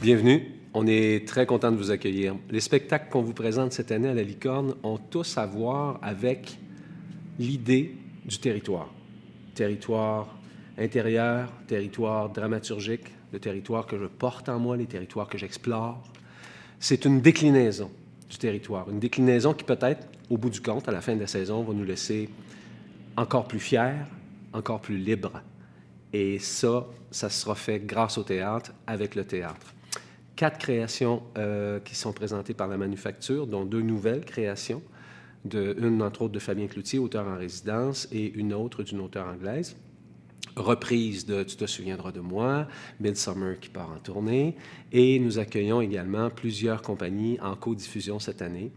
Bienvenue. On est très content de vous accueillir. Les spectacles qu'on vous présente cette année à la Licorne ont tous à voir avec l'idée du territoire. Territoire intérieur, territoire dramaturgique, le territoire que je porte en moi, les territoires que j'explore. C'est une déclinaison du territoire, une déclinaison qui peut-être, au bout du compte, à la fin de la saison, va nous laisser encore plus fiers, encore plus libres. Et ça sera fait grâce au théâtre, avec le théâtre. 4 créations qui sont présentées par la Manufacture, dont 2 nouvelles créations, une entre autres de Fabien Cloutier, auteur en résidence, et une autre d'une auteure anglaise. Reprise de Tu te souviendras de moi, Midsummer qui part en tournée, et nous accueillons également plusieurs compagnies en co-diffusion cette année,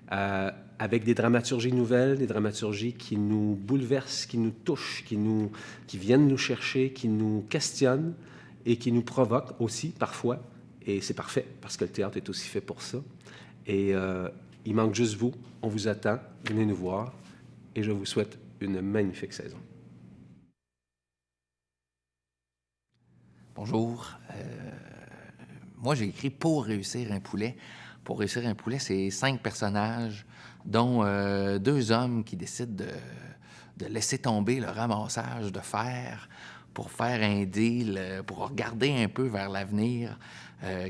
avec des dramaturgies nouvelles, des dramaturgies qui nous bouleversent, qui nous touchent, qui viennent nous chercher, qui nous questionnent et qui nous provoquent aussi parfois. Et c'est parfait, parce que le théâtre est aussi fait pour ça. Et il manque juste vous. On vous attend. Venez nous voir. Et je vous souhaite une magnifique saison. Bonjour. Moi, j'ai écrit Pour réussir un poulet. Pour réussir un poulet, c'est 5 personnages, dont 2 hommes qui décident de laisser tomber le ramassage de fer pour faire un deal, pour regarder un peu vers l'avenir,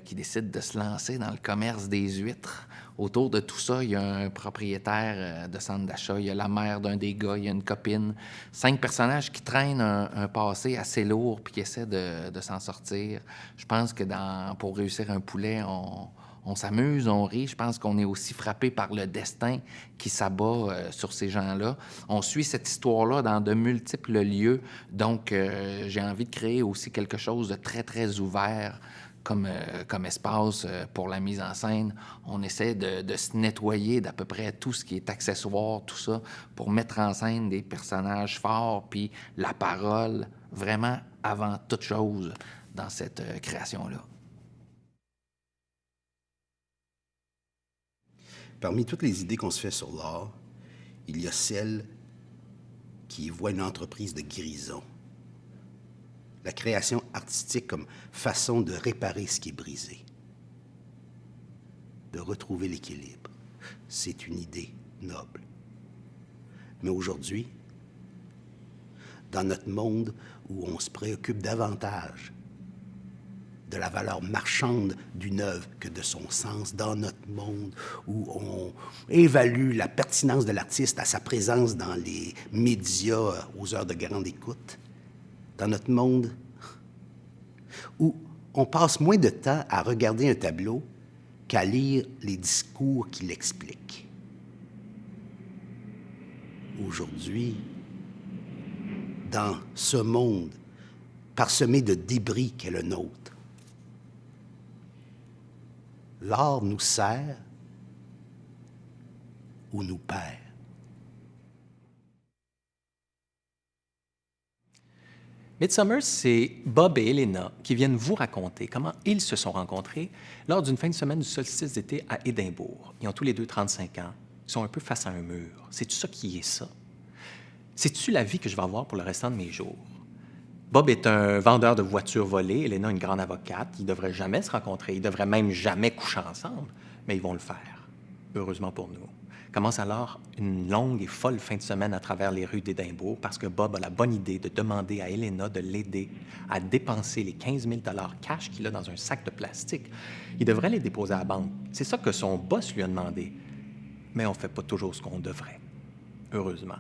qui décident de se lancer dans le commerce des huîtres. Autour de tout ça, il y a un propriétaire de centre d'achat, il y a la mère d'un des gars, il y a une copine. 5 personnages qui traînent un passé assez lourd puis qui essaient de s'en sortir. Je pense que Pour réussir un poulet, on s'amuse, on rit. Je pense qu'on est aussi frappé par le destin qui s'abat sur ces gens-là. On suit cette histoire-là dans de multiples lieux. Donc, j'ai envie de créer aussi quelque chose de très, très ouvert comme espace pour la mise en scène. On essaie de se nettoyer d'à peu près tout ce qui est accessoire, tout ça, pour mettre en scène des personnages forts, puis la parole, vraiment avant toute chose dans cette création-là. Parmi toutes les idées qu'on se fait sur l'art, il y a celle qui voit une entreprise de guérison. La création artistique comme façon de réparer ce qui est brisé, de retrouver l'équilibre. C'est une idée noble. Mais aujourd'hui, dans notre monde où on se préoccupe davantage de la valeur marchande d'une œuvre que de son sens, dans notre monde où on évalue la pertinence de l'artiste à sa présence dans les médias aux heures de grande écoute, dans notre monde où on passe moins de temps à regarder un tableau qu'à lire les discours qui l'expliquent. Aujourd'hui, dans ce monde parsemé de débris qu'est le nôtre, l'art nous sert ou nous perd. Midsummer, c'est Bob et Elena qui viennent vous raconter comment ils se sont rencontrés lors d'une fin de semaine du solstice d'été à Édimbourg. Ils ont tous les deux 35 ans. Ils sont un peu face à un mur. C'est-tu ça qui est ça? C'est-tu la vie que je vais avoir pour le restant de mes jours? Bob est un vendeur de voitures volées, Elena une grande avocate. Ils ne devraient jamais se rencontrer, ils ne devraient même jamais coucher ensemble, mais ils vont le faire, heureusement pour nous. Commence alors une longue et folle fin de semaine à travers les rues d'Édimbourg parce que Bob a la bonne idée de demander à Elena de l'aider à dépenser les 15 000 $ cash qu'il a dans un sac de plastique. Il devrait les déposer à la banque. C'est ça que son boss lui a demandé. Mais on ne fait pas toujours ce qu'on devrait, heureusement.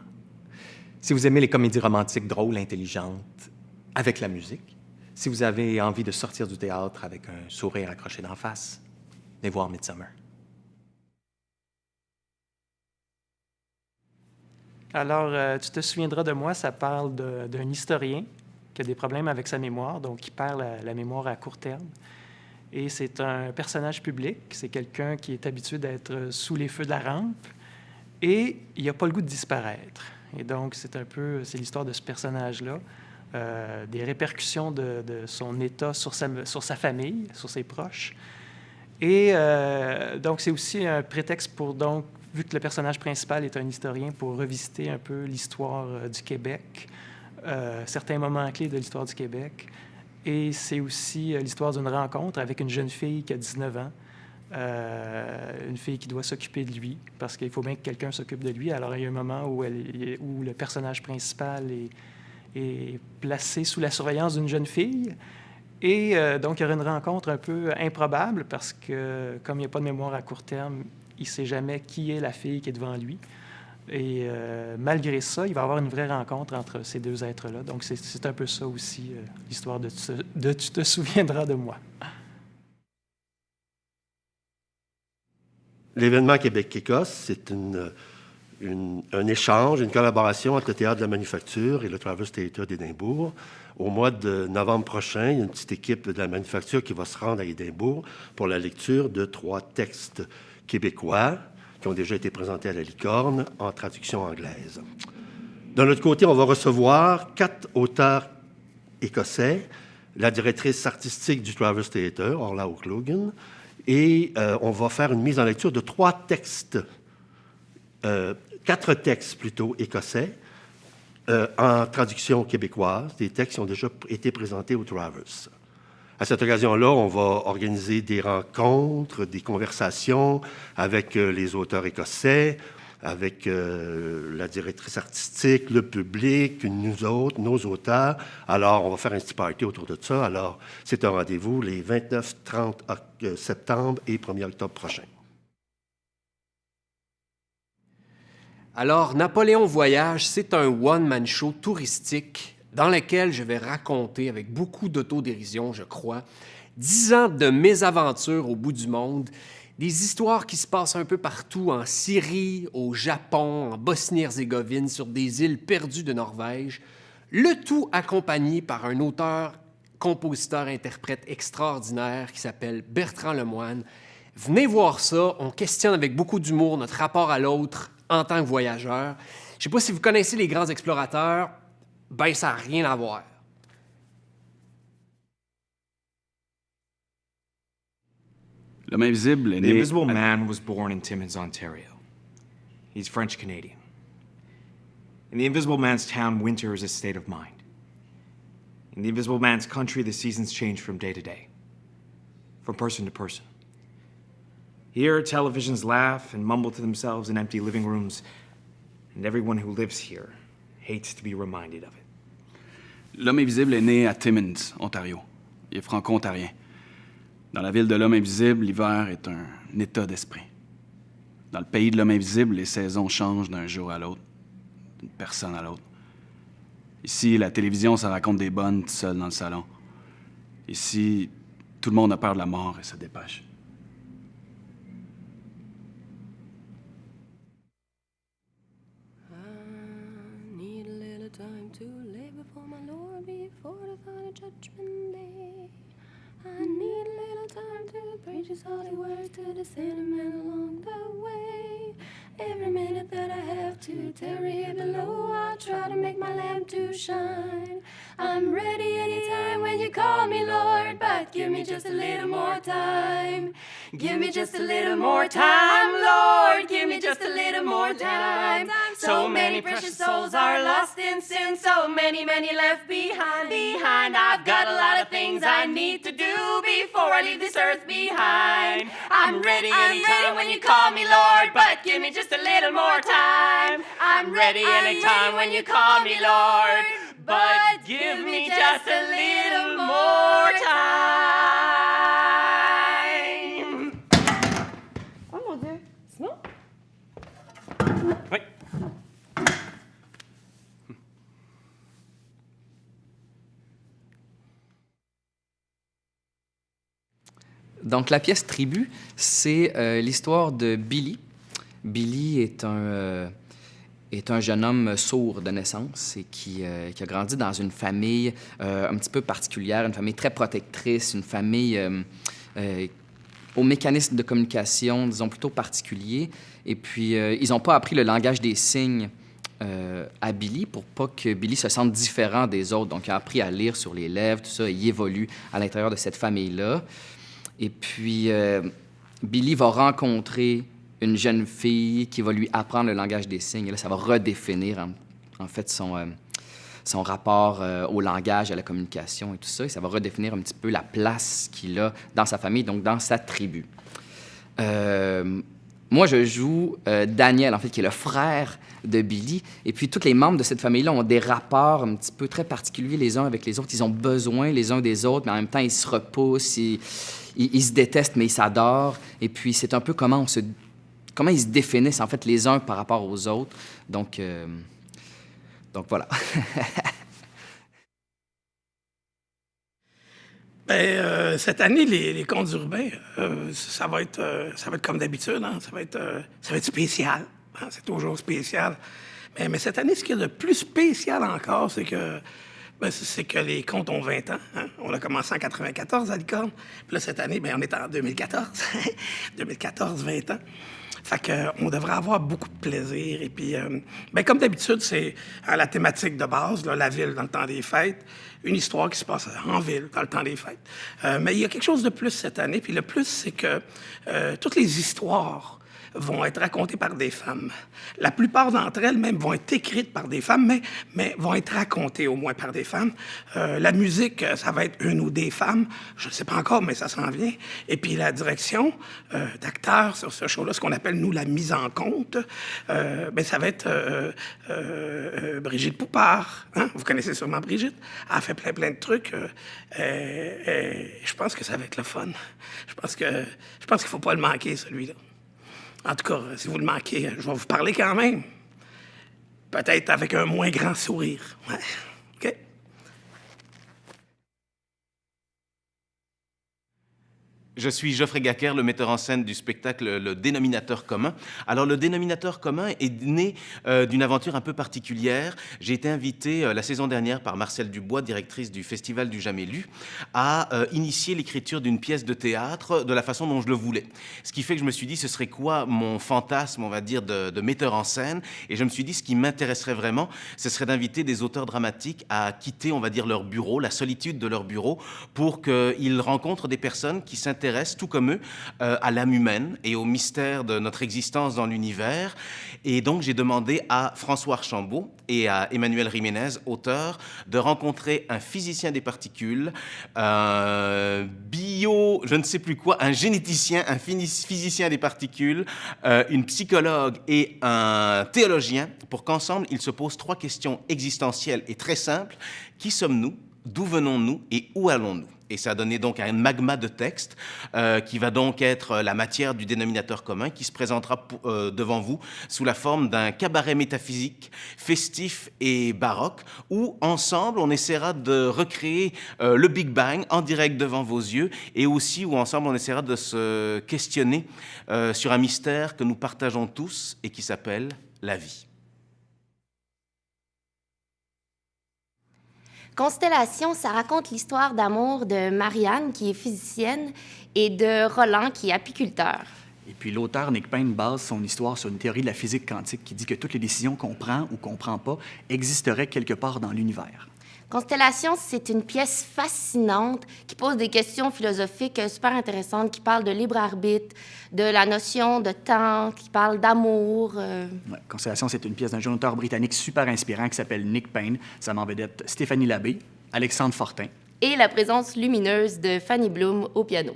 Si vous aimez les comédies romantiques drôles, intelligentes, avec la musique, si vous avez envie de sortir du théâtre avec un sourire accroché d'en face, venez voir Midsummer. Alors, tu te souviendras de moi, ça parle d'un historien qui a des problèmes avec sa mémoire, donc qui perd la mémoire à court terme. Et c'est un personnage public, c'est quelqu'un qui est habitué d'être sous les feux de la rampe, et il n'a pas le goût de disparaître. Et donc, c'est l'histoire de ce personnage-là, des répercussions de son état sur sa famille, sur ses proches. Et donc, c'est aussi un prétexte pour, donc, vu que le personnage principal est un historien, pour revisiter un peu l'histoire du Québec, certains moments clés de l'histoire du Québec, Et c'est aussi l'histoire d'une rencontre avec une jeune fille qui a 19 ans, une fille qui doit s'occuper de lui, parce qu'il faut bien que quelqu'un s'occupe de lui. Alors, il y a un moment où le personnage principal est placé sous la surveillance d'une jeune fille. Et donc, il y aura une rencontre un peu improbable, parce que, comme il n'y a pas de mémoire à court terme, il ne sait jamais qui est la fille qui est devant lui. Et malgré ça, il va y avoir une vraie rencontre entre ces deux êtres-là. Donc, c'est un peu ça aussi, l'histoire de Tu te souviendras de moi. L'événement Québec-Écosse, c'est un échange, une collaboration entre le Théâtre de la Manufacture et le Traverse Theatre d'Édimbourg. Au mois de novembre prochain, il y a une petite équipe de la Manufacture qui va se rendre à Édimbourg pour la lecture de 3 textes québécois qui ont déjà été présentés à la Licorne en traduction anglaise. De notre côté, on va recevoir 4 auteurs écossais, la directrice artistique du Traverse Theatre, Orla O'Clogan, et on va faire une mise en lecture de 3 textes, 4 textes plutôt écossais, en traduction québécoise, des textes qui ont déjà été présentés au Traverse. À cette occasion-là, on va organiser des rencontres, des conversations avec les auteurs écossais, avec la directrice artistique, le public, nous autres, nos auteurs. Alors, on va faire un petit party autour de ça. Alors, c'est un rendez-vous les 29, 30 septembre et 1er octobre prochains. Alors, Napoléon Voyage, c'est un one-man show touristique dans lequel je vais raconter, avec beaucoup d'autodérision, je crois, 10 ans de mésaventures au bout du monde, des histoires qui se passent un peu partout, en Syrie, au Japon, en Bosnie-Herzégovine, sur des îles perdues de Norvège, le tout accompagné par un auteur, compositeur, interprète extraordinaire qui s'appelle Bertrand Lemoine. Venez voir ça, on questionne avec beaucoup d'humour notre rapport à l'autre en tant que voyageur. Je ne sais pas si vous connaissez les grands explorateurs, ben ça n'a rien à voir. L'homme invisible est The né... Invisible Man was born in Timmins, Ontario. He's French-Canadian. In the Invisible Man's town, winter is a state of mind. In the Invisible Man's country, the seasons change from day to day, from person to person. Here, televisions laugh and mumble to themselves in empty living rooms, and everyone who lives here hates to be reminded of it. L'homme invisible est né à Timmins, Ontario. Il est franco-ontarien. Dans la ville de l'homme invisible, l'hiver est un état d'esprit. Dans le pays de l'homme invisible, les saisons changent d'un jour à l'autre, d'une personne à l'autre. Ici, la télévision, ça raconte des bonnes tout seul dans le salon. Ici, tout le monde a peur de la mort et se dépêche. Judgment Day. I need a little time to preach his holy words to the sinner along the way. Every minute that I have to tarry here below, I try to make my lamp to shine. I'm ready anytime when you call me, Lord, but give me just a little more time. Give me just a little more time, Lord, give me just a little more time. So many precious souls are lost in sin, so many left behind. I've got a lot of things I need to do before I leave this earth behind. I'm ready anytime when you call me, Lord, but give me just a little more time. I'm ready anytime when you call me, Lord, but give me just a little more time. Oh mon Dieu, c'est bon? Oui. Donc, la pièce Tribu, c'est l'histoire de Billy. Billy est un jeune homme sourd de naissance et qui a grandi dans une famille un petit peu particulière, une famille très protectrice, une famille au mécanisme de communication, disons, plutôt particulier. Et puis, ils n'ont pas appris le langage des signes à Billy pour pas que Billy se sente différent des autres. Donc, il a appris à lire sur les lèvres, tout ça, et il évolue à l'intérieur de cette famille-là. Et puis, Billy va rencontrer une jeune fille qui va lui apprendre le langage des signes. Et là, ça va redéfinir, en fait, son son rapport au langage, à la communication et tout ça. Et ça va redéfinir un petit peu la place qu'il a dans sa famille, donc dans sa tribu. Moi, je joue Daniel, en fait, qui est le frère de Billy. Et puis, tous les membres de cette famille-là ont des rapports un petit peu très particuliers les uns avec les autres. Ils ont besoin les uns des autres, mais en même temps, ils se repoussent, ils se détestent, mais ils s'adorent. Et puis, c'est un peu comment ils se définissent, en fait, les uns par rapport aux autres. Donc voilà. Bien, cette année, les contes urbains, ça va être comme d'habitude, hein? Ça va être spécial. Hein? C'est toujours spécial. Mais cette année, ce qu'il y a de plus spécial encore, c'est que les contes ont 20 ans. Hein? On a commencé en 94 à Licorne. Puis là, cette année, bien, on est en 2014. 2014, 20 ans. Fait qu'on devrait avoir beaucoup de plaisir. Et puis, bien, comme d'habitude, c'est la thématique de base, là, la ville dans le temps des fêtes, une histoire qui se passe en ville dans le temps des fêtes. Mais il y a quelque chose de plus cette année. Puis le plus, c'est que toutes les histoires vont être racontées par des femmes. La plupart d'entre elles, même, vont être écrites par des femmes, mais vont être racontées au moins par des femmes. La musique, ça va être une ou des femmes. Je ne sais pas encore, mais ça s'en vient. Et puis la direction d'acteurs sur ce show-là, ce qu'on appelle, nous, la mise en compte, bien, ça va être Brigitte Poupard. Hein? Vous connaissez sûrement Brigitte. Elle a fait plein de trucs. Je pense que ça va être le fun. Je pense qu'il ne faut pas le manquer, celui-là. En tout cas, si vous le manquez, je vais vous parler quand même. Peut-être avec un moins grand sourire. Ouais. OK? Je suis Geoffrey Gacker, le metteur en scène du spectacle Le Dénominateur commun. Alors, Le Dénominateur commun est né d'une aventure un peu particulière. J'ai été invité la saison dernière par Marcelle Dubois, directrice du Festival du Jamais Lu, à initier l'écriture d'une pièce de théâtre de la façon dont je le voulais. Ce qui fait que je me suis dit, ce serait quoi mon fantasme, on va dire, de metteur en scène? Et je me suis dit, ce qui m'intéresserait vraiment, ce serait d'inviter des auteurs dramatiques à quitter, on va dire, leur bureau, la solitude de leur bureau, pour qu'ils rencontrent des personnes qui s'intéressent, tout comme eux, à l'âme humaine et au mystère de notre existence dans l'univers. Et donc, j'ai demandé à François Archambault et à Emmanuel Jiménez, auteur, de rencontrer un physicien des particules, un je ne sais plus quoi, un généticien, un physicien des particules, une psychologue et un théologien, pour qu'ensemble, ils se posent 3 questions existentielles et très simples. Qui sommes-nous? D'où venons-nous et où allons-nous? Et ça a donné donc un magma de texte qui va donc être la matière du dénominateur commun qui se présentera devant vous sous la forme d'un cabaret métaphysique, festif et baroque, où ensemble on essaiera de recréer le Big Bang en direct devant vos yeux et aussi où ensemble on essaiera de se questionner sur un mystère que nous partageons tous et qui s'appelle la vie. Constellation, ça raconte l'histoire d'amour de Marianne, qui est physicienne, et de Roland, qui est apiculteur. Et puis l'auteur Nick Payne base son histoire sur une théorie de la physique quantique qui dit que toutes les décisions qu'on prend ou qu'on ne prend pas existeraient quelque part dans l'univers. Constellation, c'est une pièce fascinante qui pose des questions philosophiques super intéressantes, qui parle de libre arbitre, de la notion de temps, qui parle d'amour. Ouais, Constellation, c'est une pièce d'un jeune auteur britannique super inspirant qui s'appelle Nick Payne. Ça m'en vedette Stéphanie Labbé, Alexandre Fortin. Et la présence lumineuse de Fanny Bloom au piano.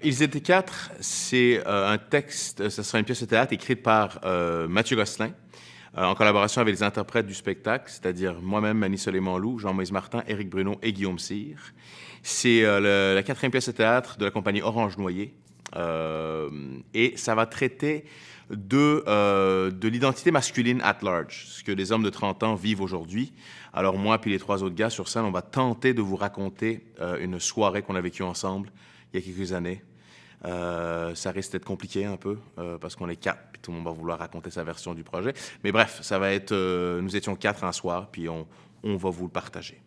Ils étaient 4, c'est un texte, ce sera une pièce de théâtre écrite par Mathieu Gosselin, en collaboration avec les interprètes du spectacle, c'est-à-dire moi-même, Mani Soleiman-Loup, Jean-Moïse Martin, Éric Bruno et Guillaume Cyr. C'est la 4e pièce de théâtre de la compagnie Orange Noyer. Et ça va traiter de l'identité masculine at large, ce que les hommes de 30 ans vivent aujourd'hui. Alors moi puis les 3 autres gars sur scène, on va tenter de vous raconter une soirée qu'on a vécue ensemble il y a quelques années. Ça risque d'être compliqué un peu parce qu'on est 4 puis tout le monde va vouloir raconter sa version du projet. Mais bref, ça va être... nous étions 4 un soir puis on va vous le partager.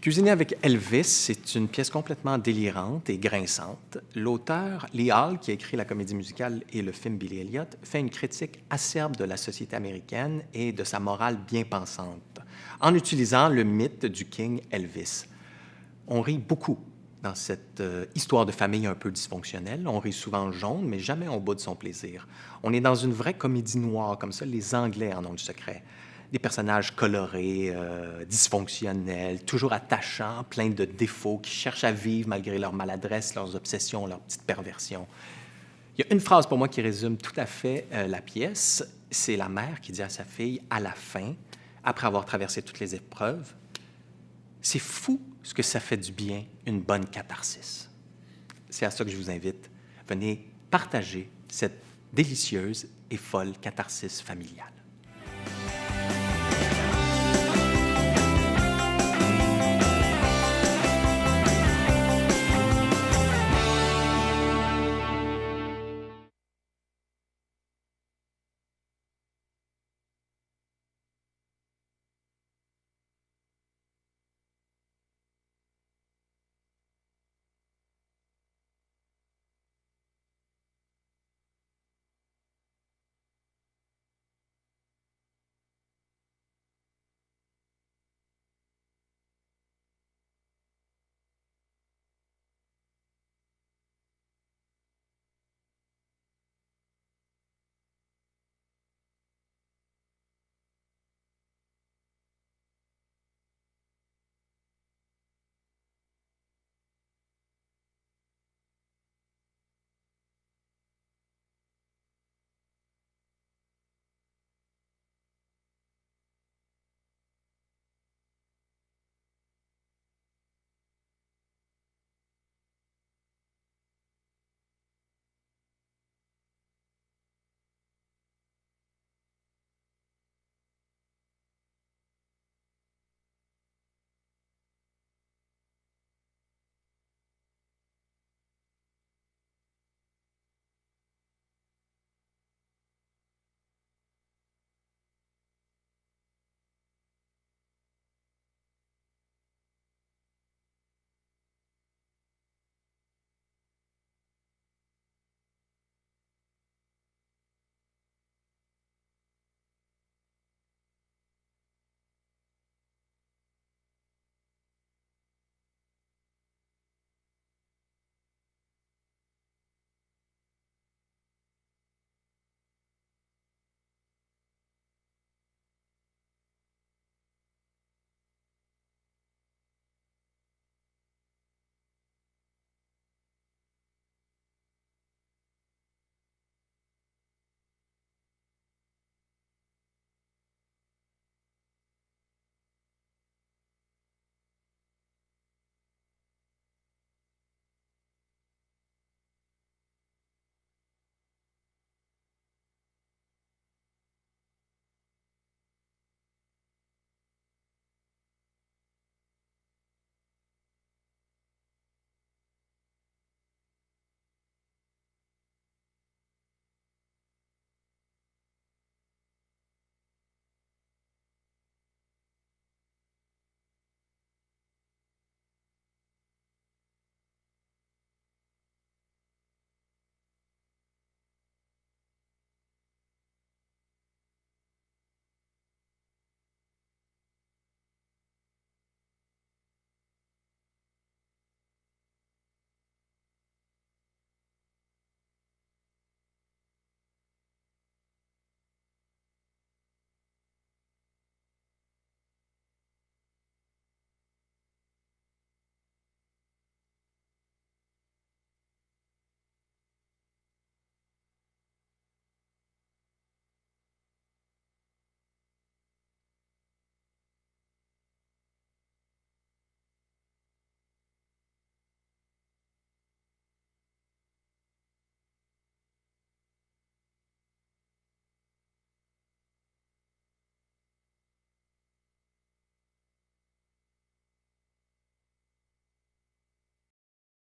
Cuisiner avec Elvis, c'est une pièce complètement délirante et grinçante. L'auteur, Lee Hall, qui a écrit la comédie musicale et le film Billy Elliot, fait une critique acerbe de la société américaine et de sa morale bien pensante, en utilisant le mythe du King Elvis. On rit beaucoup dans cette histoire de famille un peu dysfonctionnelle. On rit souvent jaune, mais jamais on boude son plaisir. On est dans une vraie comédie noire, comme ça, les Anglais en ont le secret. Des personnages colorés, dysfonctionnels, toujours attachants, pleins de défauts, qui cherchent à vivre malgré leurs maladresses, leurs obsessions, leurs petites perversions. Il y a une phrase pour moi qui résume tout à fait la pièce. C'est la mère qui dit à sa fille, à la fin, après avoir traversé toutes les épreuves, « C'est fou ce que ça fait du bien, une bonne catharsis. » C'est à ça que je vous invite. Venez partager cette délicieuse et folle catharsis familiale.